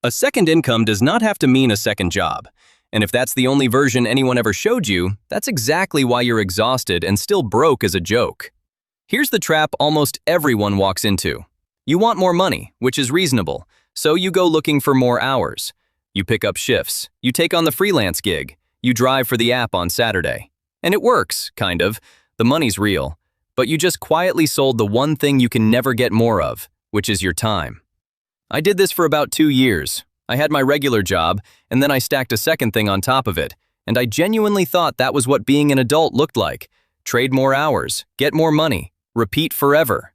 A second income does not have to mean a second job. And if that's the only version anyone ever showed you, that's exactly why you're exhausted and still broke as a joke. Here's the trap almost everyone walks into. You want more money, which is reasonable, so you go looking for more hours. You pick up shifts, you take on the freelance gig, you drive for the app on Saturday. And it works, kind of. The money's real. But you just quietly sold the one thing you can never get more of, which is your time. I did this for about 2 years. I had my regular job, and then I stacked a second thing on top of it, and I genuinely thought that was what being an adult looked like. Trade more hours, get more money, repeat forever.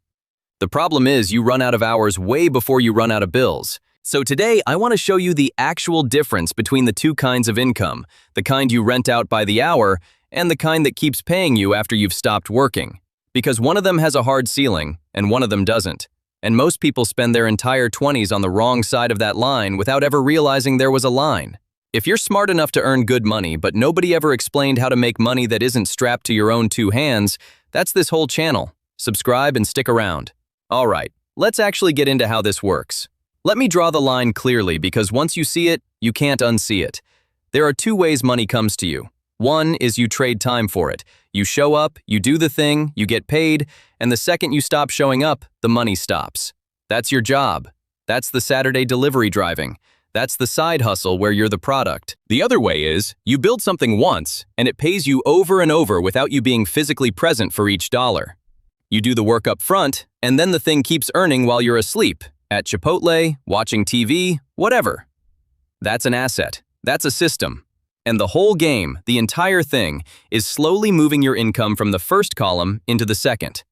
The problem is you run out of hours way before you run out of bills. So today, I want to show you the actual difference between the two kinds of income, the kind you rent out by the hour, and the kind that keeps paying you after you've stopped working. Because one of them has a hard ceiling, and one of them doesn't. And most people spend their entire 20s on the wrong side of that line without ever realizing there was a line. If you're smart enough to earn good money, but nobody ever explained how to make money that isn't strapped to your own 2 hands, that's this whole channel. Subscribe and stick around. All right, let's actually get into how this works. Let me draw the line clearly because once you see it, you can't unsee it. There are 2 ways money comes to you. One is you trade time for it. You show up, you do the thing, you get paid, and the second you stop showing up, the money stops. That's your job. That's the Saturday delivery driving. That's the side hustle where you're the product. The other way is, you build something once, and it pays you over and over without you being physically present for each dollar. You do the work up front, and then the thing keeps earning while you're asleep, at Chipotle, watching TV, whatever. That's an asset. That's a system. And the whole game, the entire thing, is slowly moving your income from the first column into the second.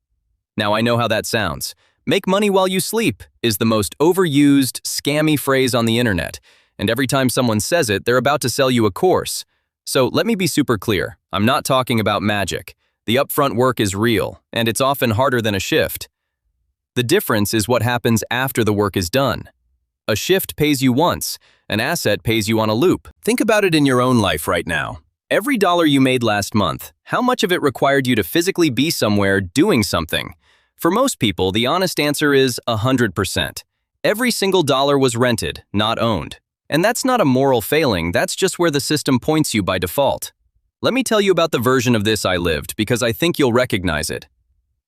Now I know how that sounds. Make money while you sleep is the most overused, scammy phrase on the internet, and every time someone says it, they're about to sell you a course. So let me be super clear. I'm not talking about magic. The upfront work is real, and it's often harder than a shift. The difference is what happens after the work is done. A shift pays you once. An asset pays you on a loop. Think about it in your own life right now. Every dollar you made last month, how much of it required you to physically be somewhere doing something? For most people, the honest answer is 100%. Every single dollar was rented, not owned. And that's not a moral failing, that's just where the system points you by default. Let me tell you about the version of this I lived, because I think you'll recognize it.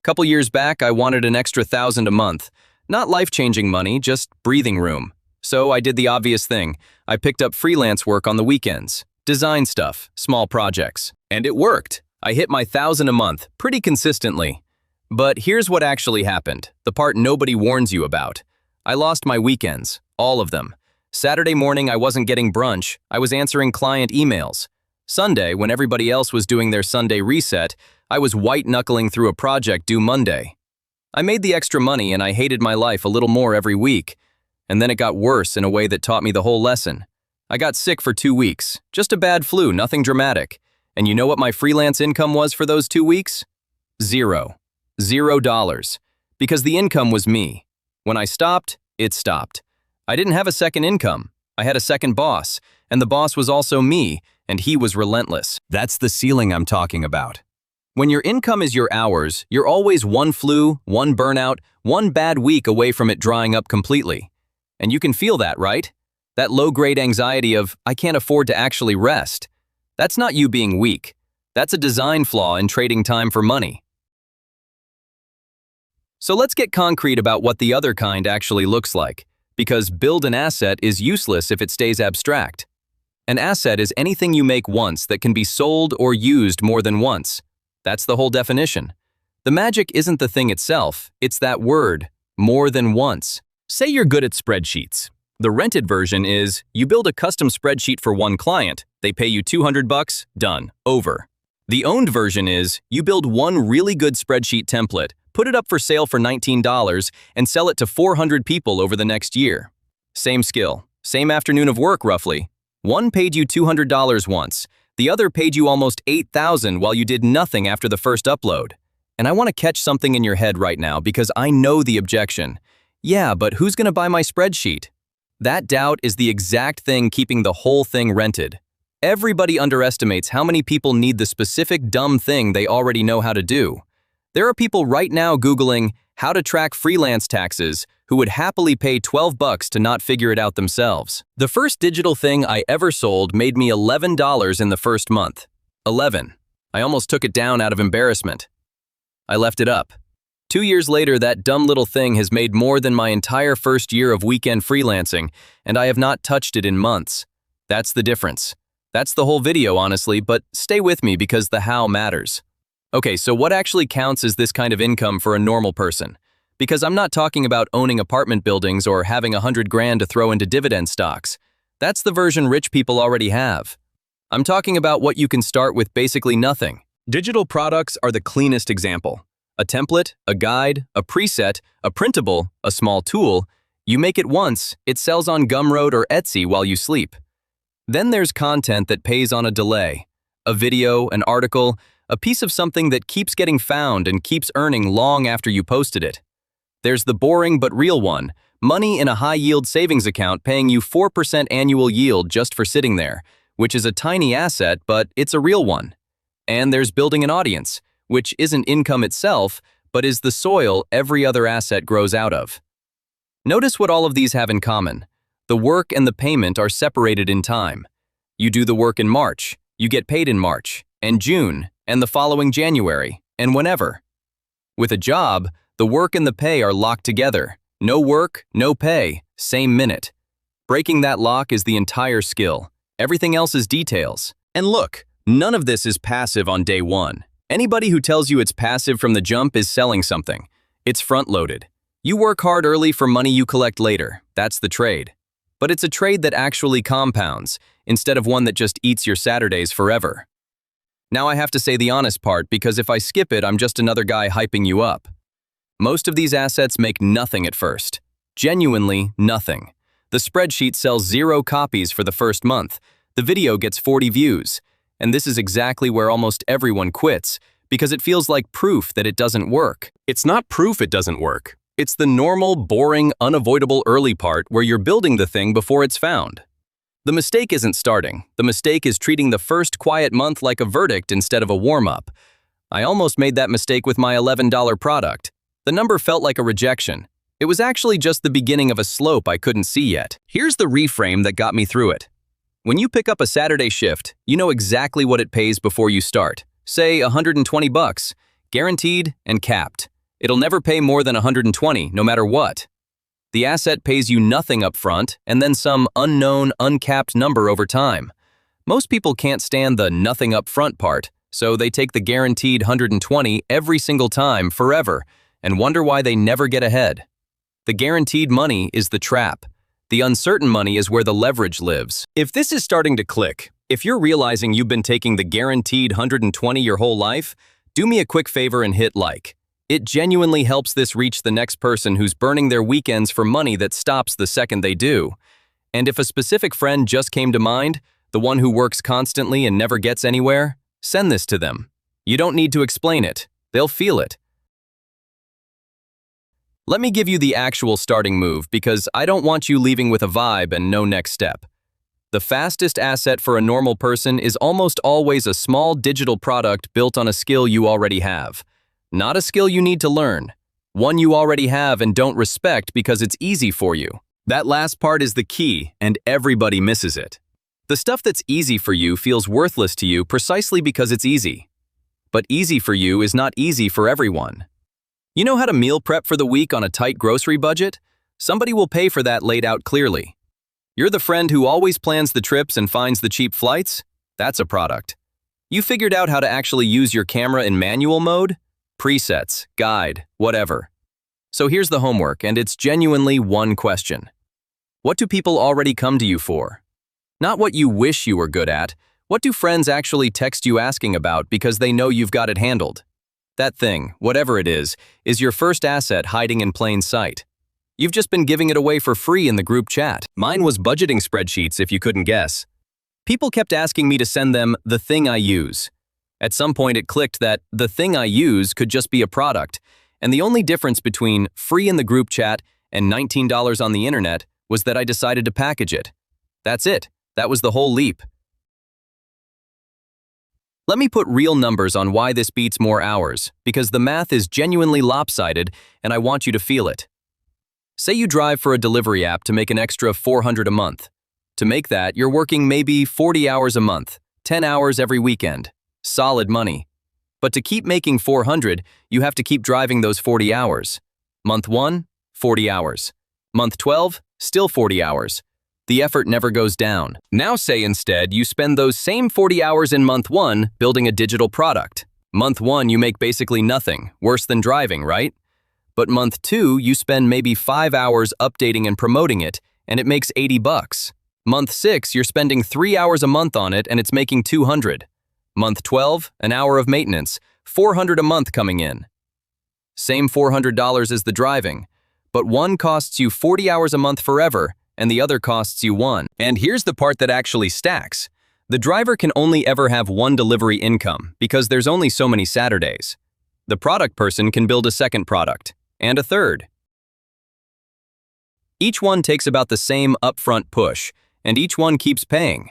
Couple years back, I wanted an extra $1,000 a month. Not life-changing money, just breathing room. So I did the obvious thing. I picked up freelance work on the weekends. Design stuff, small projects. And it worked. I hit my $1,000 a month, pretty consistently. But here's what actually happened, the part nobody warns you about. I lost my weekends, all of them. Saturday morning I wasn't getting brunch, I was answering client emails. Sunday, when everybody else was doing their Sunday reset, I was white-knuckling through a project due Monday. I made the extra money and I hated my life a little more every week. And then it got worse in a way that taught me the whole lesson. I got sick for 2 weeks, just a bad flu, nothing dramatic. And you know what my freelance income was for those 2 weeks? $0. $0. Because the income was me. When I stopped, it stopped. I didn't have a second income. I had a second boss, and the boss was also me, and he was relentless. That's the ceiling I'm talking about. When your income is your hours, you're always one flu, one burnout, one bad week away from it drying up completely. And you can feel that, right? That low-grade anxiety of, I can't afford to actually rest. That's not you being weak. That's a design flaw in trading time for money. So let's get concrete about what the other kind actually looks like, because build an asset is useless if it stays abstract. An asset is anything you make once that can be sold or used more than once. That's the whole definition. The magic isn't the thing itself, it's that word, more than once. Say you're good at spreadsheets. The rented version is, you build a custom spreadsheet for one client, they pay you $200, done, over. The owned version is, you build one really good spreadsheet template, put it up for sale for $19, and sell it to 400 people over the next year. Same skill, same afternoon of work roughly. One paid you $200 once, the other paid you almost $8,000 while you did nothing after the first upload. And I want to catch something in your head right now because I know the objection. Yeah, but who's going to buy my spreadsheet? That doubt is the exact thing keeping the whole thing rented. Everybody underestimates how many people need the specific dumb thing they already know how to do. There are people right now Googling, How to track freelance taxes who would happily pay 12 bucks to not figure it out themselves. The first digital thing I ever sold made me $11 in the first month. 11. I almost took it down out of embarrassment. I left it up. 2 years later, that dumb little thing has made more than my entire first year of weekend freelancing, and I have not touched it in months. That's the difference. That's the whole video, honestly, but stay with me because the how matters. Okay, so what actually counts as this kind of income for a normal person? Because I'm not talking about owning apartment buildings or having 100 grand to throw into dividend stocks. That's the version rich people already have. I'm talking about what you can start with basically nothing. Digital products are the cleanest example. A template, a guide, a preset, a printable, a small tool. You make it once, it sells on Gumroad or Etsy while you sleep. Then there's content that pays on a delay. A video, an article, a piece of something that keeps getting found and keeps earning long after you posted it. There's the boring but real one, money in a high-yield savings account paying you 4% annual yield just for sitting there, which is a tiny asset, but it's a real one. And there's building an audience, which isn't income itself, but is the soil every other asset grows out of. Notice what all of these have in common. The work and the payment are separated in time. You do the work in March, you get paid in March, and June, and the following January, and whenever. With a job, the work and the pay are locked together. No work, no pay, same minute. Breaking that lock is the entire skill. Everything else is details. And look, none of this is passive on day one. Anybody who tells you it's passive from the jump is selling something. It's front-loaded. You work hard early for money you collect later. That's the trade. But it's a trade that actually compounds, instead of one that just eats your Saturdays forever. Now I have to say the honest part, because if I skip it, I'm just another guy hyping you up. Most of these assets make nothing at first. Genuinely nothing. The spreadsheet sells 0 copies for the first month. The video gets 40 views. And this is exactly where almost everyone quits, because it feels like proof that it doesn't work. It's not proof it doesn't work. It's the normal, boring, unavoidable early part where you're building the thing before it's found. The mistake isn't starting. The mistake is treating the first quiet month like a verdict instead of a warm-up. I almost made that mistake with my $11 product. The number felt like a rejection. It was actually just the beginning of a slope I couldn't see yet. Here's the reframe that got me through it. When you pick up a Saturday shift, you know exactly what it pays before you start. Say 120 bucks, guaranteed and capped. It'll never pay more than 120, no matter what. The asset pays you nothing up front and then some unknown, uncapped number over time. Most people can't stand the nothing up front part, so they take the guaranteed 120 every single time forever and wonder why they never get ahead. The guaranteed money is the trap. The uncertain money is where the leverage lives. If this is starting to click, if you're realizing you've been taking the guaranteed 120 your whole life, do me a quick favor and hit like. It genuinely helps this reach the next person who's burning their weekends for money that stops the second they do. And if a specific friend just came to mind, the one who works constantly and never gets anywhere, send this to them. You don't need to explain it. They'll feel it. Let me give you the actual starting move because I don't want you leaving with a vibe and no next step. The fastest asset for a normal person is almost always a small digital product built on a skill you already have. Not a skill you need to learn. One you already have and don't respect because it's easy for you. That last part is the key, and everybody misses it. The stuff that's easy for you feels worthless to you precisely because it's easy. But easy for you is not easy for everyone. You know how to meal prep for the week on a tight grocery budget? Somebody will pay for that laid out clearly. You're the friend who always plans the trips and finds the cheap flights? That's a product. You figured out how to actually use your camera in manual mode? Presets, guide, whatever. So here's the homework, and it's genuinely one question. What do people already come to you for? Not what you wish you were good at. What do friends actually text you asking about because they know you've got it handled? That thing, whatever it is your first asset hiding in plain sight. You've just been giving it away for free in the group chat. Mine was budgeting spreadsheets, if you couldn't guess. People kept asking me to send them the thing I use. At some point it clicked that the thing I use could just be a product, and the only difference between free in the group chat and $19 on the internet was that I decided to package it. That's it. That was the whole leap. Let me put real numbers on why this beats more hours, because the math is genuinely lopsided and I want you to feel it. Say you drive for a delivery app to make an extra $400 a month. To make that, you're working maybe 40 hours a month, 10 hours every weekend. Solid money. But to keep making $400, you have to keep driving those 40 hours. Month 1, 40 hours. Month 12, still 40 hours. The effort never goes down. Now say instead you spend those same 40 hours in month 1 building a digital product. Month 1 you make basically nothing, worse than driving, right? But month 2 you spend maybe 5 hours updating and promoting it, and it makes $80. Month 6 you're spending 3 hours a month on it and it's making $200. Month 12, an hour of maintenance, $400 a month coming in. Same $400 as the driving, but one costs you 40 hours a month forever, and the other costs you $1. And here's the part that actually stacks. The driver can only ever have one delivery income because there's only so many Saturdays. The product person can build a second product, and a third. Each one takes about the same upfront push, and each one keeps paying.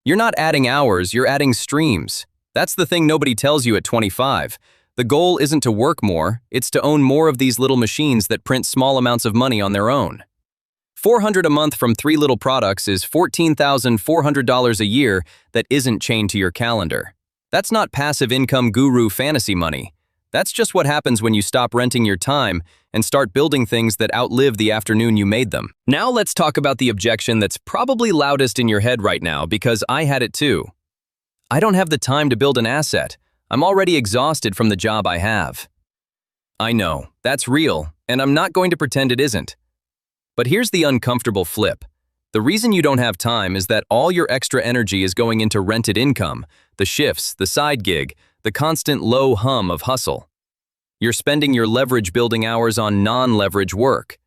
You're not adding hours, you're adding streams. That's the thing nobody tells you at 25. The goal isn't to work more, it's to own more of these little machines that print small amounts of money on their own. $400 a month from 3 little products is $14,400 a year that isn't chained to your calendar. That's not passive income guru fantasy money. That's just what happens when you stop renting your time and start building things that outlive the afternoon you made them. Now let's talk about the objection that's probably loudest in your head right now, because I had it too. I don't have the time to build an asset. I'm already exhausted from the job I have. I know, that's real, and I'm not going to pretend it isn't. But here's the uncomfortable flip. The reason you don't have time is that all your extra energy is going into rented income, the shifts, the side gig, the constant low hum of hustle. You're spending your leverage building hours on non-leverage work.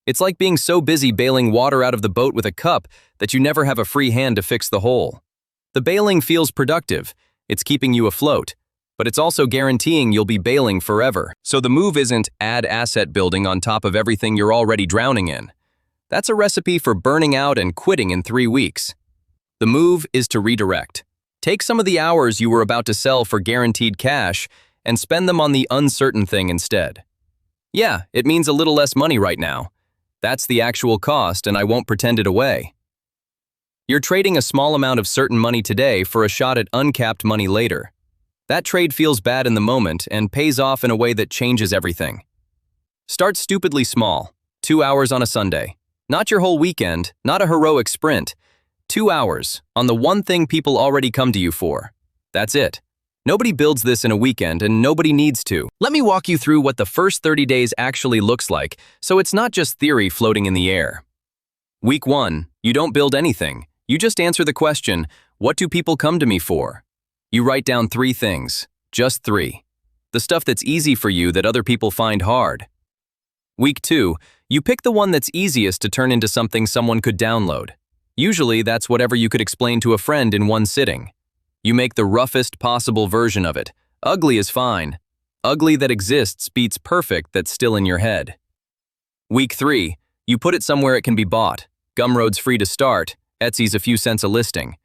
It's like being so busy bailing water out of the boat with a cup that you never have a free hand to fix the hole. The bailing feels productive, it's keeping you afloat, but it's also guaranteeing you'll be bailing forever. So the move isn't add asset building on top of everything you're already drowning in. That's a recipe for burning out and quitting in 3 weeks. The move is to redirect. Take some of the hours you were about to sell for guaranteed cash and spend them on the uncertain thing instead. Yeah, it means a little less money right now. That's the actual cost, and I won't pretend it away. You're trading a small amount of certain money today for a shot at uncapped money later. That trade feels bad in the moment and pays off in a way that changes everything. Start stupidly small, 2 hours on a Sunday. Not your whole weekend, not a heroic sprint. 2 hours on the one thing people already come to you for. That's it. Nobody builds this in a weekend and nobody needs to. Let me walk you through what the first 30 days actually looks like, so it's not just theory floating in the air. Week 1, you don't build anything. You just answer the question, what do people come to me for? You write down 3 things, just 3. The stuff that's easy for you that other people find hard. Week 2, you pick the one that's easiest to turn into something someone could download. Usually, that's whatever you could explain to a friend in one sitting. You make the roughest possible version of it. Ugly is fine. Ugly that exists beats perfect that's still in your head. Week 3, you put it somewhere it can be bought. Gumroad's free to start, Etsy's a few cents a listing.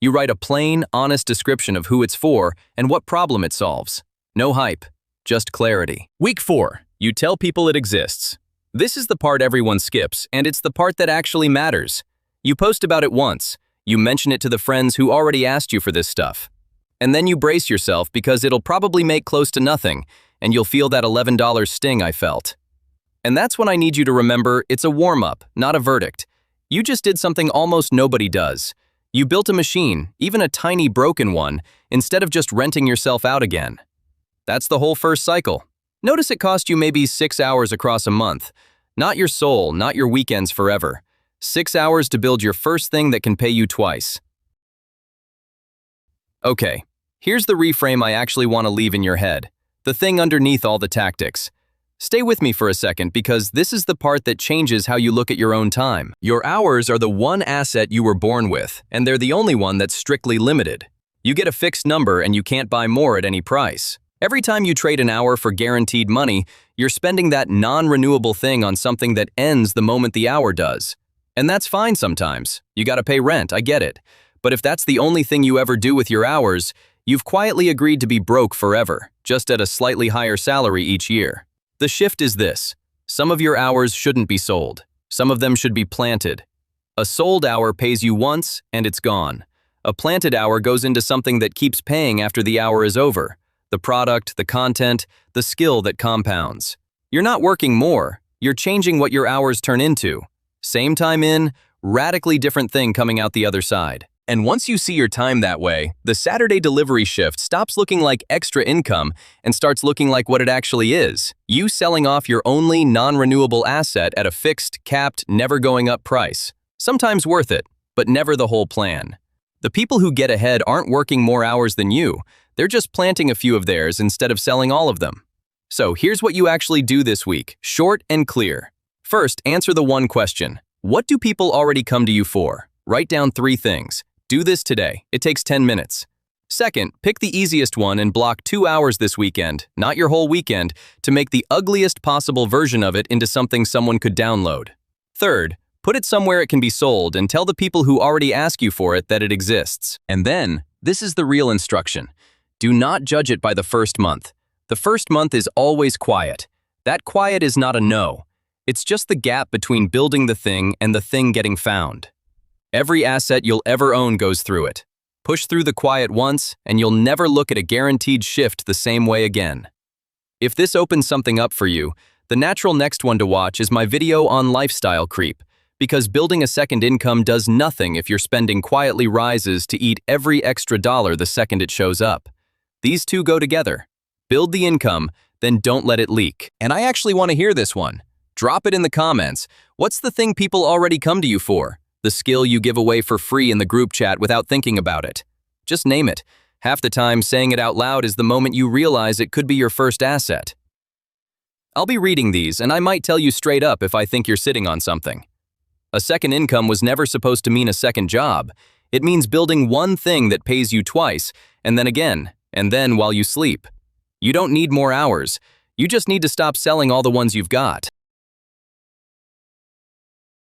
You write a plain, honest description of who it's for and what problem it solves. No hype, just clarity. Week 4, you tell people it exists. This is the part everyone skips, and it's the part that actually matters. You post about it once. You mention it to the friends who already asked you for this stuff. And then you brace yourself because it'll probably make close to nothing, and you'll feel that $11 sting I felt. And that's when I need you to remember it's a warm-up, not a verdict. You just did something almost nobody does. You built a machine, even a tiny broken one, instead of just renting yourself out again. That's the whole first cycle. Notice it cost you maybe 6 hours across a month. Not your soul, not your weekends forever. 6 hours to build your first thing that can pay you twice. Okay, here's the reframe I actually want to leave in your head. The thing underneath all the tactics. Stay with me for a second because this is the part that changes how you look at your own time. Your hours are the one asset you were born with, and they're the only one that's strictly limited. You get a fixed number and you can't buy more at any price. Every time you trade an hour for guaranteed money, you're spending that non-renewable thing on something that ends the moment the hour does. And that's fine sometimes. You gotta pay rent, I get it. But if that's the only thing you ever do with your hours, You've quietly agreed to be broke forever, just at a slightly higher salary each year. The shift is this. Some of your hours shouldn't be sold. Some of them should be planted. A sold hour pays you once, and it's gone. A planted hour goes into something that keeps paying after the hour is over. The product, the content, the skill that compounds. You're not working more. You're changing what your hours turn into. Same time in, radically different thing coming out the other side. And once you see your time that way, the Saturday delivery shift stops looking like extra income and starts looking like what it actually is. You selling off your only non-renewable asset at a fixed, capped, never going up price. Sometimes worth it, but never the whole plan. The people who get ahead aren't working more hours than you. They're just planting a few of theirs instead of selling all of them. So here's what you actually do this week, short and clear. First, answer the one question. What do people already come to you for? Write down 3 things. Do this today. It takes 10 minutes. Second, pick the easiest one and block 2 hours this weekend, not your whole weekend, to make the ugliest possible version of it into something someone could download. Third, put it somewhere it can be sold and tell the people who already ask you for it that it exists. And then, this is the real instruction. Do not judge it by the first month. The first month is always quiet. That quiet is not a no. It's just the gap between building the thing and the thing getting found. Every asset you'll ever own goes through it. Push through the quiet once, and you'll never look at a guaranteed shift the same way again. If this opens something up for you, the natural next one to watch is my video on lifestyle creep, because building a second income does nothing if your spending quietly rises to eat every extra dollar the second it shows up. These two go together. Build the income, then don't let it leak. And I actually want to hear this one. Drop it in the comments. What's the thing people already come to you for? The skill you give away for free in the group chat without thinking about it. Just name it. Half the time, saying it out loud is the moment you realize it could be your first asset. I'll be reading these, and I might tell you straight up if I think you're sitting on something. A second income was never supposed to mean a second job. It means building one thing that pays you twice, and then again, and then while you sleep. You don't need more hours. You just need to stop selling all the ones you've got.